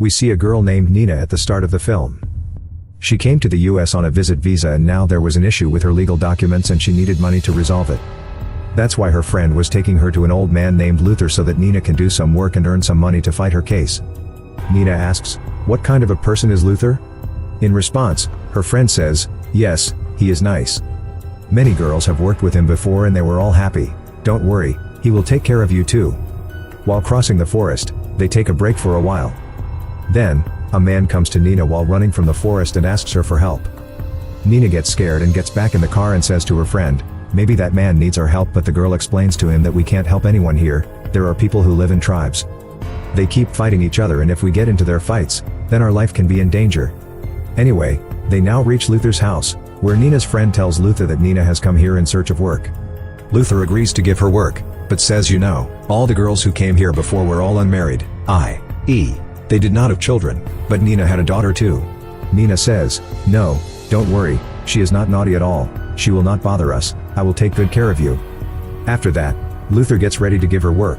We see a girl named Nina at the start of the film. She came to the US on a visit visa and now there was an issue with her legal documents and she needed money to resolve it. That's why her friend was taking her to an old man named Luther so that Nina can do some work and earn some money to fight her case. Nina asks, "What kind of a person is Luther?" In response, her friend says, "Yes, he is nice. Many girls have worked with him before and they were all happy. Don't worry, he will take care of you too." While crossing the forest, they take a break for a while. Then, a man comes to Nina while running from the forest and asks her for help. Nina gets scared and gets back in the car and says to her friend, "Maybe that man needs our help," but the girl explains to him that we can't help anyone here, there are people who live in tribes. They keep fighting each other and if we get into their fights, then our life can be in danger. Anyway, they now reach Luther's house, where Nina's friend tells Luther that Nina has come here in search of work. Luther agrees to give her work, but says all the girls who came here before were all unmarried, i.e., they did not have children, but Nina had a daughter too. Nina says, "No, don't worry, she is not naughty at all, she will not bother us, I will take good care of you." After that, Luther gets ready to give her work.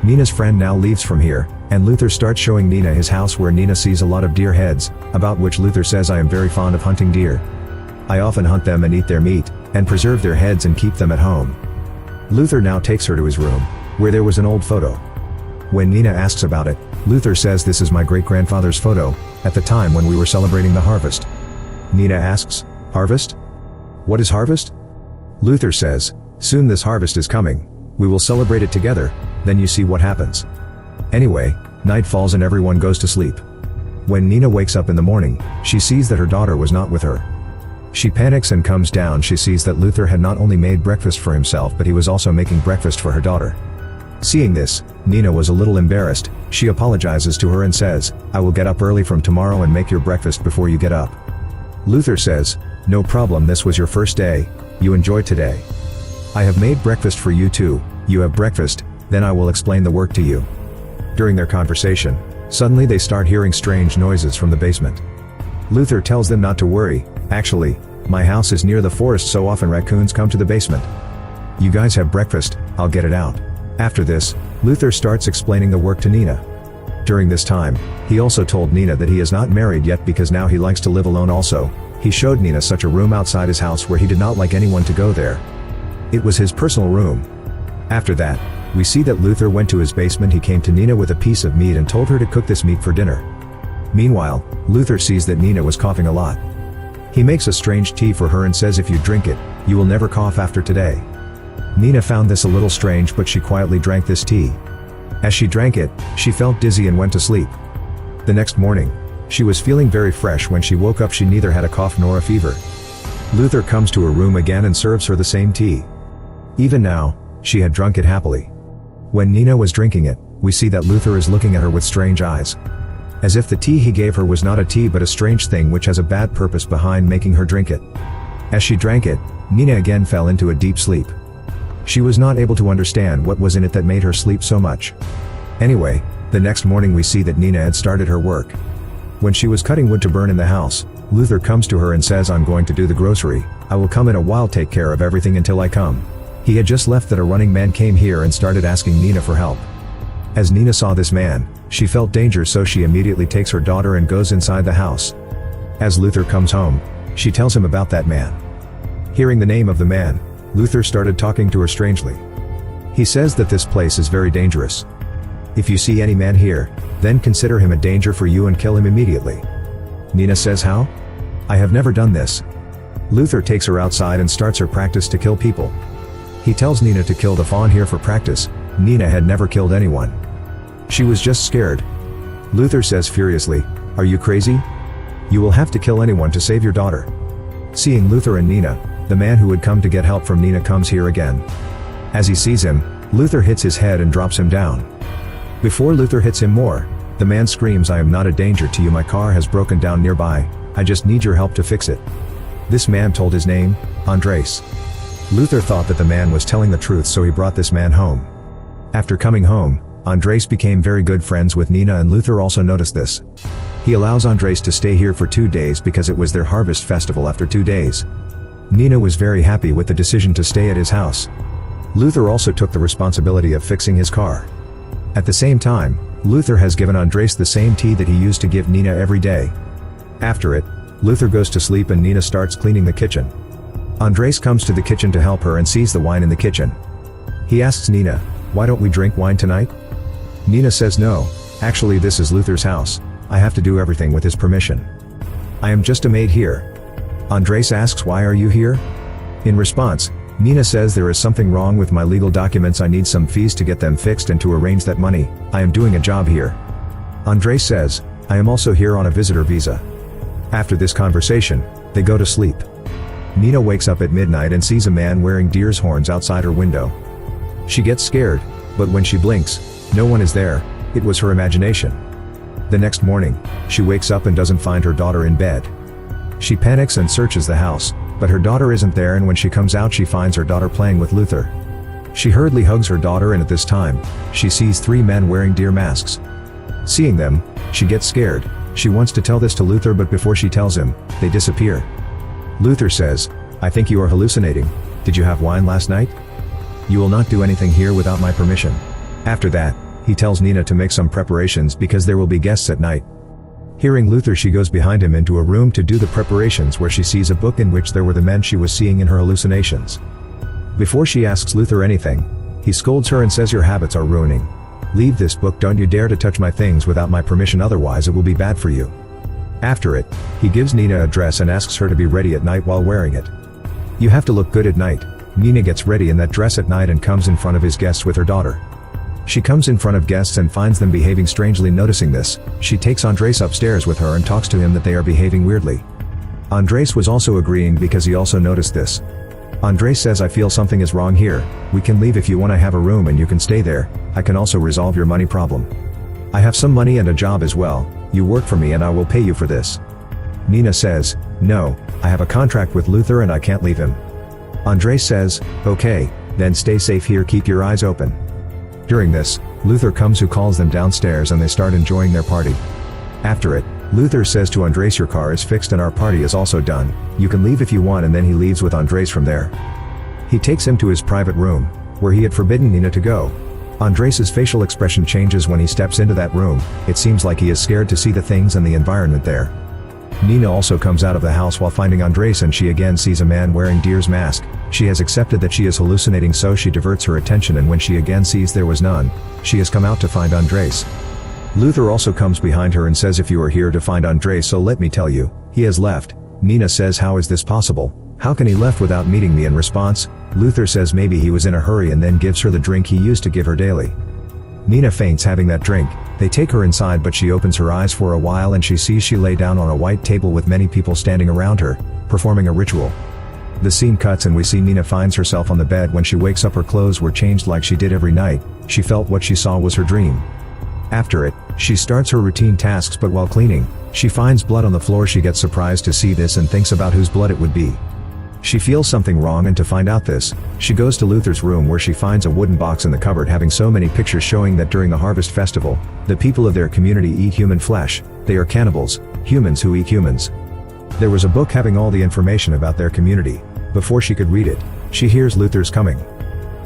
Nina's friend now leaves from here, and Luther starts showing Nina his house where Nina sees a lot of deer heads, about which Luther says, "I am very fond of hunting deer. I often hunt them and eat their meat, and preserve their heads and keep them at home." Luther now takes her to his room, where there was an old photo. When Nina asks about it, Luther says, "This is my great-grandfather's photo, at the time when we were celebrating the harvest." Nina asks, "Harvest? What is harvest?" Luther says, "Soon this harvest is coming, we will celebrate it together, then you see what happens." Anyway, night falls and everyone goes to sleep. When Nina wakes up in the morning, she sees that her daughter was not with her. She panics and comes down. She sees that Luther had not only made breakfast for himself but he was also making breakfast for her daughter. Seeing this, Nina was a little embarrassed. She apologizes to her and says, "I will get up early from tomorrow and make your breakfast before you get up." Luther says, "No problem, this was your first day, you enjoy today. I have made breakfast for you too, you have breakfast, then I will explain the work to you." During their conversation, suddenly they start hearing strange noises from the basement. Luther tells them not to worry, "Actually, my house is near the forest so often raccoons come to the basement. You guys have breakfast, I'll get it out." After this, Luther starts explaining the work to Nina. During this time, he also told Nina that he is not married yet because now he likes to live alone also. He showed Nina such a room outside his house where he did not like anyone to go there. It was his personal room. After that, we see that Luther went to his basement. He came to Nina with a piece of meat and told her to cook this meat for dinner. Meanwhile, Luther sees that Nina was coughing a lot. He makes a strange tea for her and says, "If you drink it, you will never cough after today." Nina found this a little strange but she quietly drank this tea. As she drank it, she felt dizzy and went to sleep. The next morning, she was feeling very fresh. When she woke up she neither had a cough nor a fever. Luther comes to her room again and serves her the same tea. Even now, she had drunk it happily. When Nina was drinking it, we see that Luther is looking at her with strange eyes. As if the tea he gave her was not a tea but a strange thing which has a bad purpose behind making her drink it. As she drank it, Nina again fell into a deep sleep. She was not able to understand what was in it that made her sleep so much. Anyway, the next morning we see that Nina had started her work. When she was cutting wood to burn in the house, Luther comes to her and says, "I'm going to do the grocery, I will come in a while, take care of everything until I come." He had just left that a running man came here and started asking Nina for help. As Nina saw this man, she felt danger so she immediately takes her daughter and goes inside the house. As Luther comes home, she tells him about that man. Hearing the name of the man, Luther started talking to her strangely. He says that this place is very dangerous. If you see any man here, then consider him a danger for you and kill him immediately. Nina says, "How? I have never done this." Luther takes her outside and starts her practice to kill people. He tells Nina to kill the fawn here for practice. Nina had never killed anyone. She was just scared. Luther says furiously, "Are you crazy? You will have to kill anyone to save your daughter." Seeing Luther and Nina, the man who had come to get help from Nina comes here again. As he sees him, Luther hits his head and drops him down. Before Luther hits him more, the man screams, "I am not a danger to you, my car has broken down nearby, I just need your help to fix it." This man told his name, Andres. Luther thought that the man was telling the truth so he brought this man home. After coming home, Andres became very good friends with Nina and Luther also noticed this. He allows Andres to stay here for 2 days because it was their harvest festival after 2 days. Nina was very happy with the decision to stay at his house. Luther also took the responsibility of fixing his car. At the same time, Luther has given Andres the same tea that he used to give Nina every day. After it, Luther goes to sleep and Nina starts cleaning the kitchen. Andres comes to the kitchen to help her and sees the wine in the kitchen. He asks Nina, "Why don't we drink wine tonight?" Nina says no, actually this is Luther's house, I have to do everything with his permission. I am just a maid here. Andres asks, "Why are you here?" In response, Nina says, "There is something wrong with my legal documents, I need some fees to get them fixed and to arrange that money, I am doing a job here." Andres says, "I am also here on a visitor visa." After this conversation, they go to sleep. Nina wakes up at midnight and sees a man wearing deer's horns outside her window. She gets scared, but when she blinks, no one is there, it was her imagination. The next morning, she wakes up and doesn't find her daughter in bed. She panics and searches the house, but her daughter isn't there, and when she comes out she finds her daughter playing with Luther. She hurriedly hugs her daughter, and at this time, she sees three men wearing deer masks. Seeing them, she gets scared. She wants to tell this to Luther, but before she tells him, they disappear. Luther says, "I think you are hallucinating. Did you have wine last night? You will not do anything here without my permission." After that, he tells Nina to make some preparations because there will be guests at night. Hearing Luther, she goes behind him into a room to do the preparations, where she sees a book in which there were the men she was seeing in her hallucinations. Before she asks Luther anything, he scolds her and says, "Your habits are ruining. Leave this book, don't you dare to touch my things without my permission, otherwise it will be bad for you." After it, he gives Nina a dress and asks her to be ready at night while wearing it. "You have to look good at night." Nina gets ready in that dress at night and comes in front of his guests with her daughter. She comes in front of guests and finds them behaving strangely. Noticing this, she takes Andres upstairs with her and talks to him that they are behaving weirdly. Andres was also agreeing because he also noticed this. Andres says, "I feel something is wrong here, we can leave if you want, I have a room and you can stay there, I can also resolve your money problem. I have some money and a job as well, you work for me and I will pay you for this." Nina says, "No, I have a contract with Luther and I can't leave him." Andres says, "Okay, then stay safe here, keep your eyes open." During this, Luther comes, who calls them downstairs, and they start enjoying their party. After it, Luther says to Andres, "Your car is fixed and our party is also done, you can leave if you want," and then he leaves with Andres from there. He takes him to his private room, where he had forbidden Nina to go. Andres's facial expression changes when he steps into that room, it seems like he is scared to see the things and the environment there. Nina also comes out of the house while finding Andres, and she again sees a man wearing deer's mask. She has accepted that she is hallucinating, so she diverts her attention, and when she again sees there was none, she has come out to find Andres. Luther also comes behind her and says, "If you are here to find Andres, so let me tell you, he has left." Nina says, "How is this possible? How can he left without meeting me?" In response, Luther says maybe he was in a hurry, and then gives her the drink he used to give her daily. Nina faints having that drink. They take her inside, but she opens her eyes for a while and she sees she lay down on a white table with many people standing around her, performing a ritual. The scene cuts and we see Nina finds herself on the bed. When she wakes up, her clothes were changed like she did every night. She felt what she saw was her dream. After it, she starts her routine tasks, but while cleaning, she finds blood on the floor. She gets surprised to see this and thinks about whose blood it would be. She feels something wrong, and to find out this, she goes to Luther's room, where she finds a wooden box in the cupboard having so many pictures showing that during the harvest festival, the people of their community eat human flesh. They are cannibals, humans who eat humans. There was a book having all the information about their community. Before she could read it, she hears Luther's coming.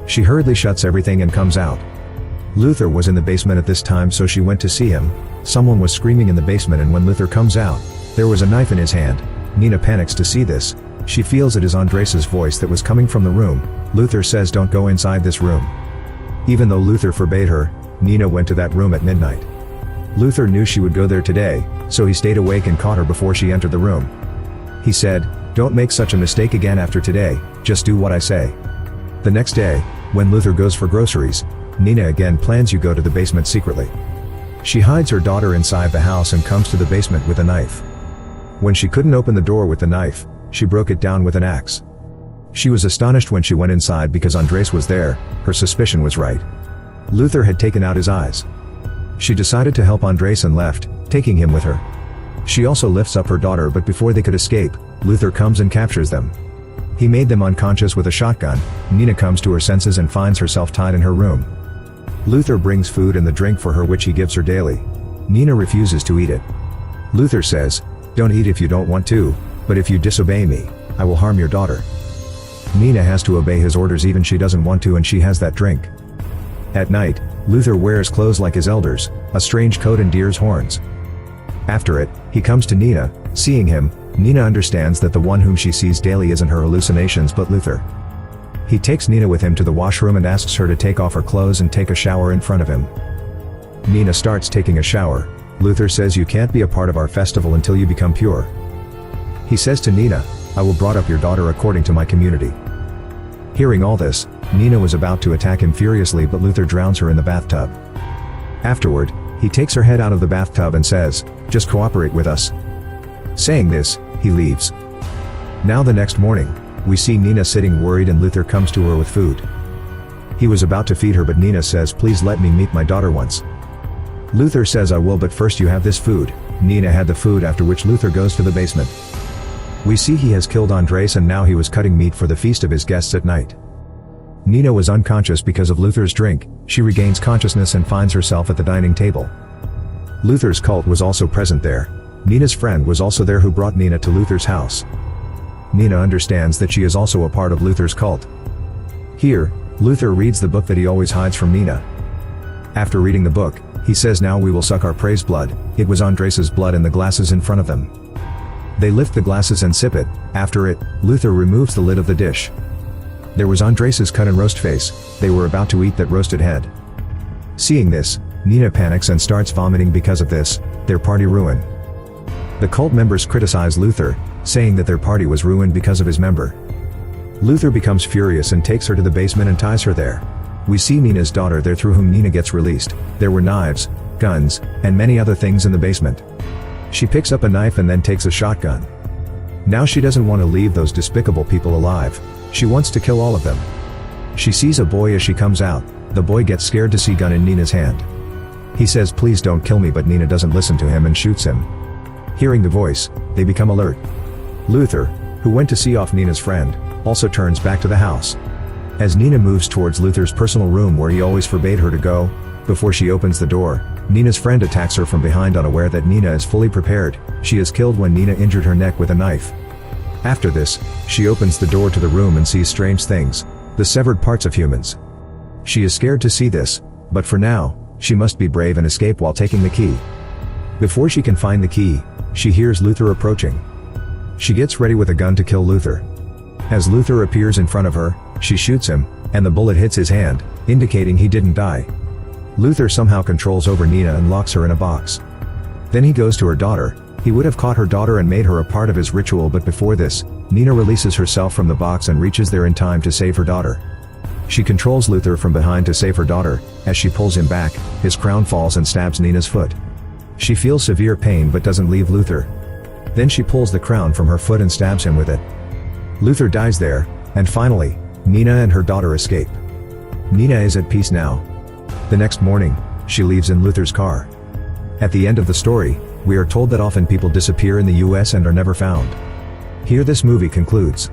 She hurriedly shuts everything and comes out. Luther was in the basement at this time, so she went to see him. Someone was screaming in the basement, and when Luther comes out, there was a knife in his hand. Nina panics to see this. She feels it is Andres's voice that was coming from the room. Luther says, "Don't go inside this room." Even though Luther forbade her, Nina went to that room at midnight. Luther knew she would go there today, so he stayed awake and caught her before she entered the room. He said, "Don't make such a mistake again after today, just do what I say." The next day, when Luther goes for groceries, Nina again plans to go to the basement secretly. She hides her daughter inside the house and comes to the basement with a knife. When she couldn't open the door with the knife, she broke it down with an axe. She was astonished when she went inside because Andres was there. Her suspicion was right. Luther had taken out his eyes. She decided to help Andres and left, taking him with her. She also lifts up her daughter, but before they could escape, Luther comes and captures them. He made them unconscious with a shotgun. Nina comes to her senses and finds herself tied in her room. Luther brings food and the drink for her, which he gives her daily. Nina refuses to eat it. Luther says, "Don't eat if you don't want to, but if you disobey me, I will harm your daughter." Nina has to obey his orders even she doesn't want to, and she has that drink. At night, Luther wears clothes like his elders. a strange coat and deer's horns. After it, he comes to Nina. Seeing him, Nina understands that the one whom she sees daily isn't her hallucinations but Luther. He takes Nina with him to the washroom and asks her to take off her clothes and take a shower in front of him. Nina starts taking a shower. Luther says, "You can't be a part of our festival until you become pure." He says to Nina, "I will brought up your daughter according to my community." Hearing all this, Nina was about to attack him furiously, but Luther drowns her in the bathtub. Afterward, he takes her head out of the bathtub and says, "Just cooperate with us." Saying this, he leaves. Now the next morning, we see Nina sitting worried and Luther comes to her with food. He was about to feed her, but Nina says, "Please let me meet my daughter once." Luther says, "I will, but first you have this food." Nina had the food, after which Luther goes to the basement. We see he has killed Andres and now he was cutting meat for the feast of his guests at night. Nina was unconscious because of Luther's drink. She regains consciousness and finds herself at the dining table. Luther's cult was also present there. Nina's friend was also there who brought Nina to Luther's house. Nina understands that she is also a part of Luther's cult. Here, Luther reads the book that he always hides from Nina. After reading the book, he says, "Now we will suck our praise blood." It was Andres's blood in the glasses in front of them. They lift the glasses and sip it. After it, Luther removes the lid of the dish. There was Andres's cut and roast face. They were about to eat that roasted head. Seeing this, Nina panics and starts vomiting because of this, their party ruin. The cult members criticize Luther, saying that their party was ruined because of his member. Luther becomes furious and takes her to the basement and ties her there. We see Nina's daughter there, through whom Nina gets released. There were knives, guns, and many other things in the basement. She picks up a knife and then takes a shotgun. Now she doesn't want to leave those despicable people alive. She wants to kill all of them. She sees a boy as she comes out. The boy gets scared to see gun in Nina's hand. He says, "Please don't kill me," but Nina doesn't listen to him and shoots him. Hearing the voice, they become alert. Luther, who went to see off Nina's friend, also turns back to the house. As Nina moves towards Luther's personal room where he always forbade her to go, before she opens the door, Nina's friend attacks her from behind, unaware that Nina is fully prepared. She is killed when Nina injured her neck with a knife. After this, she opens the door to the room and sees strange things, the severed parts of humans. She is scared to see this, but for now, she must be brave and escape while taking the key. Before she can find the key, she hears Luther approaching. She gets ready with a gun to kill Luther. As Luther appears in front of her, she shoots him, and the bullet hits his hand, indicating he didn't die. Luther somehow controls over Nina and locks her in a box. Then he goes to her daughter. He would have caught her daughter and made her a part of his ritual, but before this, Nina releases herself from the box and reaches there in time to save her daughter. She controls Luther from behind to save her daughter. As she pulls him back, his crown falls and stabs Nina's foot. She feels severe pain but doesn't leave Luther. Then she pulls the crown from her foot and stabs him with it. Luther dies there, and finally, Nina and her daughter escape. Nina is at peace now. The next morning, she leaves in Luther's car. At the end of the story, we are told that often people disappear in the US and are never found. Here this movie concludes.